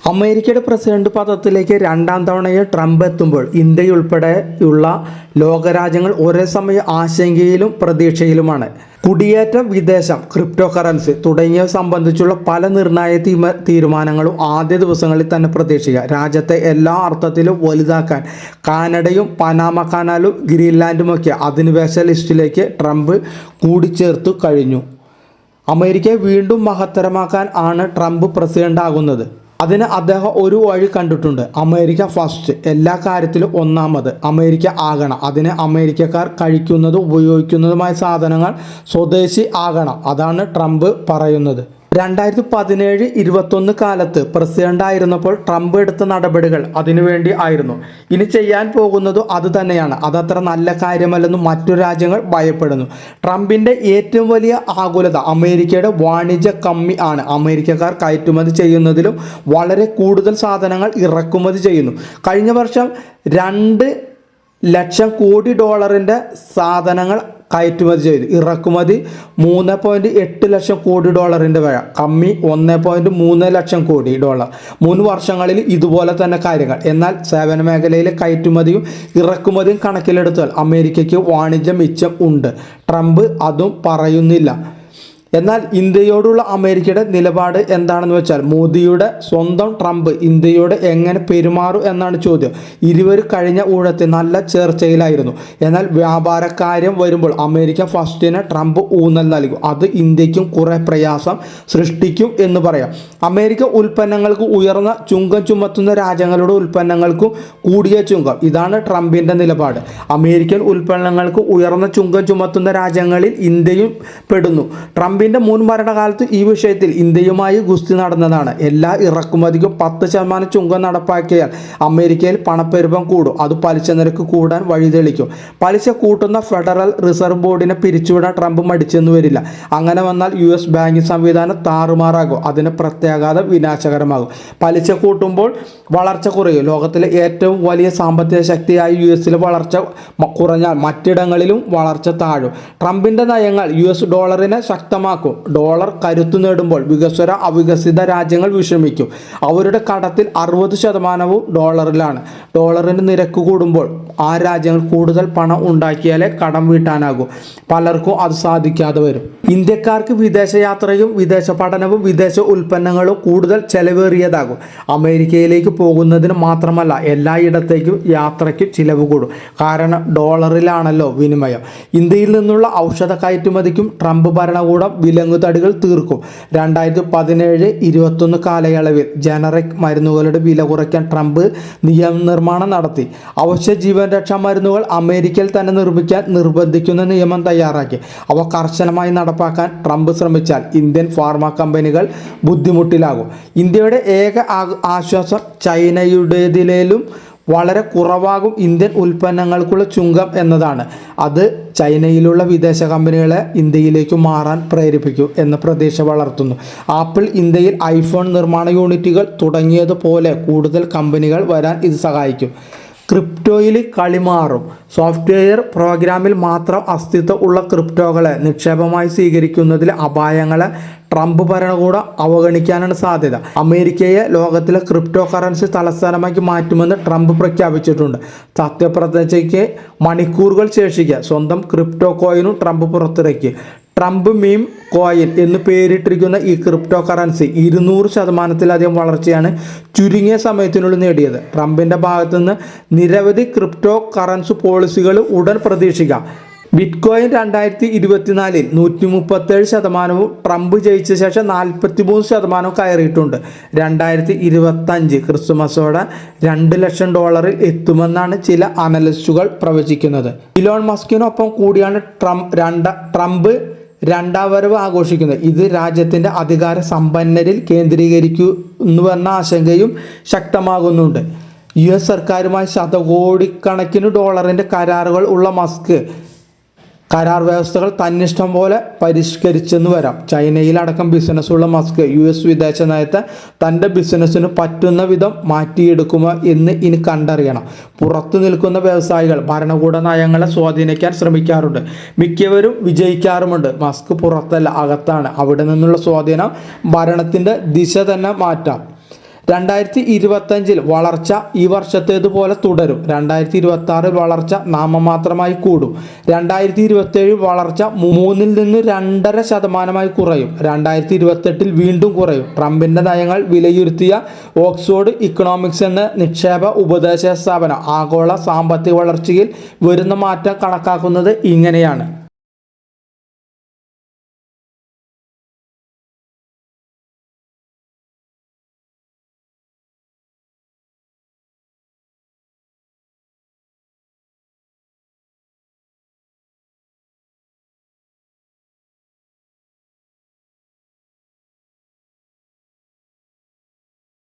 അമേരിക്കയുടെ പ്രസിഡന്റ് പദത്തിലേക്ക് രണ്ടാം തവണയും ട്രംപ് എത്തുമ്പോൾ ഇന്ത്യയുൾപ്പെടെയുള്ള ലോകരാജ്യങ്ങൾ ഒരേ സമയം ആശങ്കയിലും പ്രതീക്ഷയിലുമാണ്. കുടിയേറ്റം, വിദേശം, ക്രിപ്റ്റോ കറൻസി തുടങ്ങിയവ സംബന്ധിച്ചുള്ള പല നിർണായക തീരുമാനങ്ങളും ആദ്യ ദിവസങ്ങളിൽ തന്നെ പ്രതീക്ഷിക്കുക. രാജ്യത്തെ എല്ലാ അർത്ഥത്തിലും വലുതാക്കാൻ കാനഡയും പനാമ കനാലും ഗ്രീൻലാൻഡുമൊക്കെ അധിനിവേശ ലിസ്റ്റിലേക്ക് ട്രംപ് കൂടിച്ചേർത്തു കഴിഞ്ഞു. അമേരിക്കയെ വീണ്ടും മഹത്തരമാക്കാൻ ആണ് ട്രംപ് പ്രസിഡന്റ് ആകുന്നത്. അതിന് അദ്ദേഹം ഒരു വഴി കണ്ടിട്ടുണ്ട്. അമേരിക്ക ഫസ്റ്റ്, എല്ലാ കാര്യത്തിലും ഒന്നാമത് അമേരിക്ക ആകണം. അതിന് അമേരിക്കക്കാർ കഴിക്കുന്നതും ഉപയോഗിക്കുന്നതുമായ സാധനങ്ങൾ സ്വദേശി ആകണം. അതാണ് ട്രംപ് പറയുന്നത്. 2017-21 കാലത്ത് പ്രസിഡന്റ് ആയിരുന്നപ്പോൾ ട്രംപ് എടുത്ത നടപടികൾ അതിനുവേണ്ടി ആയിരുന്നു. ഇനി ചെയ്യാൻ പോകുന്നതും അത് തന്നെയാണ്. അതത്ര നല്ല കാര്യമല്ലെന്നും മറ്റു രാജ്യങ്ങൾ ഭയപ്പെടുന്നു. ട്രംപിന്റെ ഏറ്റവും വലിയ ആകുലത അമേരിക്കയുടെ വാണിജ്യ കമ്മി ആണ്. അമേരിക്കക്കാർ കയറ്റുമതി ചെയ്യുന്നതിലും വളരെ കൂടുതൽ സാധനങ്ങൾ ഇറക്കുമതി ചെയ്യുന്നു. കഴിഞ്ഞ വർഷം 2 ലക്ഷം കോടി ഡോളറിന്റെ സാധനങ്ങൾ കയറ്റുമതി ചെയ്തു. ഇറക്കുമതി 3.8 ലക്ഷം കോടി ഡോളറിൻ്റെ വില, കമ്മി 1.3 ലക്ഷം കോടി ഡോളർ. 3 വർഷങ്ങളിൽ ഇതുപോലെ തന്നെ കാര്യങ്ങൾ. എന്നാൽ സേവന മേഖലയിലെ കയറ്റുമതിയും ഇറക്കുമതിയും കണക്കിലെടുത്താൽ അമേരിക്കയ്ക്ക് വാണിജ്യ മിച്ചം ഉണ്ട്. ട്രംപ് അതും പറയുന്നില്ല. എന്നാൽ ഇന്ത്യയോടുള്ള അമേരിക്കയുടെ നിലപാട് എന്താണെന്ന് വെച്ചാൽ, മോദിയുടെ സ്വന്തം ട്രംപ് ഇന്ത്യയോട് എങ്ങനെ പെരുമാറും എന്നാണ് ചോദ്യം. ഇരുവരും കഴിഞ്ഞ ഊഴത്തിൽ നല്ല ചർച്ചയിലായിരുന്നു. എന്നാൽ വ്യാപാരക്കാര്യം വരുമ്പോൾ അമേരിക്ക ഫസ്റ്റിന് ട്രംപ് ഊന്നൽ നൽകും. അത് ഇന്ത്യക്കും കുറെ പ്രയാസം സൃഷ്ടിക്കും എന്ന് പറയാം. അമേരിക്ക ഉൽപ്പന്നങ്ങൾക്ക് ഉയർന്ന ചുങ്കം ചുമത്തുന്ന രാജ്യങ്ങളുടെ ഉൽപ്പന്നങ്ങൾക്കും കൂടിയ ചുങ്കം. ഇതാണ് ട്രംപിന്റെ നിലപാട്. അമേരിക്കൻ ഉൽപ്പന്നങ്ങൾക്ക് ഉയർന്ന ചുങ്കം ചുമത്തുന്ന രാജ്യങ്ങളിൽ ഇന്ത്യയും പെടുന്നു. ട്രംപിന്റെ മുൻ ഭരണകാലത്ത് ഈ വിഷയത്തിൽ ഇന്ത്യയുമായി ഗുസ്തി നടന്നതാണ്. എല്ലാ ഇറക്കുമതിക്കും 10% ചുങ്കം നടപ്പാക്കിയാൽ അമേരിക്കയിൽ പണപ്പെരുപ്പം കൂടും. അത് പലിശ നിരക്ക് കൂടാൻ വഴിതെളിക്കും. പലിശ കൂട്ടുന്ന ഫെഡറൽ റിസർവ് ബോർഡിനെ പിരിച്ചുവിടാൻ ട്രംപ് മടിച്ചെന്ന് വരില്ല. അങ്ങനെ വന്നാൽ US ബാങ്കിംഗ് സംവിധാനം താറുമാറാകും. അതിന് പ്രത്യാഘാതം വിനാശകരമാകും. പലിശ കൂട്ടുമ്പോൾ വളർച്ച കുറയും. ലോകത്തിലെ ഏറ്റവും വലിയ സാമ്പത്തിക ശക്തിയായ US വളർച്ച കുറഞ്ഞാൽ മറ്റിടങ്ങളിലും വളർച്ച താഴും. ട്രംപിന്റെ നയങ്ങൾ US ഡോളറിനെ ശക്തമാക്കും. ഡോളർ കരുത്തു നേടുമ്പോൾ വികസ്വര അവികസിത രാജ്യങ്ങൾ വിഷമിക്കും. അവരുടെ കടത്തിൽ 60% ഡോളറിലാണ്. ഡോളറിന് നിരക്ക് കൂടുമ്പോൾ ആ രാജ്യങ്ങൾ കൂടുതൽ പണം ഉണ്ടാക്കിയാലേ കടം വീട്ടാനാകൂ. പലർക്കും അത് സാധിക്കാതെ വരും. ഇന്ത്യക്കാർക്ക് വിദേശയാത്രയും വിദേശ പഠനവും വിദേശ ഉൽപ്പന്നങ്ങളും കൂടുതൽ ചെലവേറിയതാകും. അമേരിക്കയിലേക്ക് പോകുന്നതിന് മാത്രമല്ല, എല്ലായിടത്തേക്കും യാത്രയ്ക്ക് ചിലവ് കൂടും. കാരണം ഡോളറിലാണല്ലോ വിനിമയം. ഇന്ത്യയിൽ നിന്നുള്ള ഔഷധ കയറ്റുമതിക്കും ട്രംപ് ഭരണകൂടം വിലങ്ങുതടികൾ തീർക്കും. 2017-21 കാലയളവിൽ ജനറിക് മരുന്നുകളുടെ വില കുറയ്ക്കാൻ ട്രംപ് നിയമനിർമ്മാണം നടത്തി. അവശ്യ ജീവൻ രക്ഷാ മരുന്നുകൾ അമേരിക്കയിൽ തന്നെ നിർമ്മിക്കാൻ നിർബന്ധിക്കുന്ന നിയമം തയ്യാറാക്കി. അവ കർശനമായി നടപ്പാക്കാൻ ട്രംപ് ശ്രമിച്ചാൽ ഇന്ത്യൻ ഫാർമ കമ്പനികൾ ബുദ്ധിമുട്ടിലാകും. ഇന്ത്യയുടെ ഏക ആശ്വാസം ചൈനയുടേതിലും വളരെ കുറവാകും ഇന്ത്യൻ ഉൽപ്പന്നങ്ങൾക്കുള്ള ചുങ്കം എന്നതാണ്. അത് ചൈനയിലുള്ള വിദേശ കമ്പനികളെ ഇന്ത്യയിലേക്ക് മാറാൻ പ്രേരിപ്പിക്കും എന്ന പ്രതീക്ഷ വളർത്തുന്നു. ആപ്പിൾ ഇന്ത്യയിൽ ഐഫോൺ നിർമ്മാണ യൂണിറ്റുകൾ തുടങ്ങിയതുപോലെ കൂടുതൽ കമ്പനികൾ വരാൻ ഇത് സഹായിക്കും. ക്രിപ്റ്റോയിൽ കളി മാറും. സോഫ്റ്റ്വെയർ പ്രോഗ്രാമിൽ മാത്രം അസ്തിത്വം ഉള്ള ക്രിപ്റ്റോകളെ നിക്ഷേപമായി സ്വീകരിക്കുന്നതിലെ അപായങ്ങളെ ട്രംപ് ഭരണകൂടം അവഗണിക്കാനാണ് സാധ്യത. അമേരിക്കയെ ലോകത്തിലെ ക്രിപ്റ്റോ കറൻസി തലസ്ഥാനമാക്കി മാറ്റുമെന്ന് ട്രംപ് പ്രഖ്യാപിച്ചിട്ടുണ്ട്. സത്യപ്രതിജ്ഞയ്ക്ക് മണിക്കൂറുകൾ ശേഷിക്കെ സ്വന്തം ക്രിപ്റ്റോ കോയിനും ട്രംപ് പുറത്തിറക്കി. ട്രംപ് മീം കോയിൻ എന്ന് പേരിട്ടിരിക്കുന്ന ഈ ക്രിപ്റ്റോ കറൻസി 200%-ലധികം വളർച്ചയാണ് ചുരുങ്ങിയ സമയത്തിനുള്ളിൽ നേടിയത്. ട്രംപിന്റെ ഭാഗത്തുനിന്ന് നിരവധി ക്രിപ്റ്റോ കറൻസി പോളിസികൾ ഉടൻ പ്രതീക്ഷിക്കാം. ബിറ്റ്കോയിൻ 2024-ൽ 137%, ട്രംപ് ജയിച്ച ശേഷം 43% കയറിയിട്ടുണ്ട്. 2025 ക്രിസ്മസോടെ $2 ലക്ഷം എത്തുമെന്നാണ് ചില അനലിസ്റ്റുകൾ പ്രവചിക്കുന്നത്. ഇലോൺ മസ്കിനൊപ്പം കൂടിയാണ് ട്രംപ് രണ്ടാം വരവ് ആഘോഷിക്കുന്നത്. ഇത് രാജ്യത്തിൻ്റെ അധികാര സമ്പന്നരിൽ കേന്ദ്രീകരിക്കുന്നുവെന്ന ആശങ്കയും ശക്തമാകുന്നുണ്ട്. US സർക്കാരുമായി ശതകോടിക്കണക്കിന് ഡോളറിൻ്റെ കരാറുകൾ ഉള്ള മസ്ക് കരാർ വ്യവസ്ഥകൾ തന്നിഷ്ടം പോലെ പരിഷ്കരിച്ചെന്ന് വരാം. ചൈനയിലടക്കം ബിസിനസ്സുള്ള മസ്ക് US വിദേശ നയത്തെ തൻ്റെ ബിസിനസ്സിന് പറ്റുന്ന വിധം മാറ്റിയെടുക്കുമോ എന്ന് ഇനി കണ്ടറിയണം. പുറത്തു നിൽക്കുന്ന വ്യവസായികൾ ഭരണകൂട നയങ്ങളെ സ്വാധീനിക്കാൻ ശ്രമിക്കാറുണ്ട്. മിക്കവരും വിജയിക്കാറുമുണ്ട്. മസ്ക് പുറത്തല്ല, അകത്താണ്. അവിടെ നിന്നുള്ള സ്വാധീനം ഭരണത്തിൻ്റെ ദിശ തന്നെ മാറ്റാം. 2025 വളർച്ച ഈ വർഷത്തേതുപോലെ തുടരും. 2026 വളർച്ച നാമമാത്രമായി കൂടും. 2027 വളർച്ച 3-ൽ നിന്ന് 2.5% കുറയും. 2028 വീണ്ടും കുറയും. ട്രംപിന്റെ നയങ്ങൾ വിലയിരുത്തിയ ഓക്സ്ഫോർഡ് ഇക്കണോമിക്സ് എന്ന നിക്ഷേപ ഉപദേശ സ്ഥാപനം ആഗോള സാമ്പത്തിക വളർച്ചയിൽ വരുന്ന മാറ്റം കണക്കാക്കുന്നത് ഇങ്ങനെയാണ്.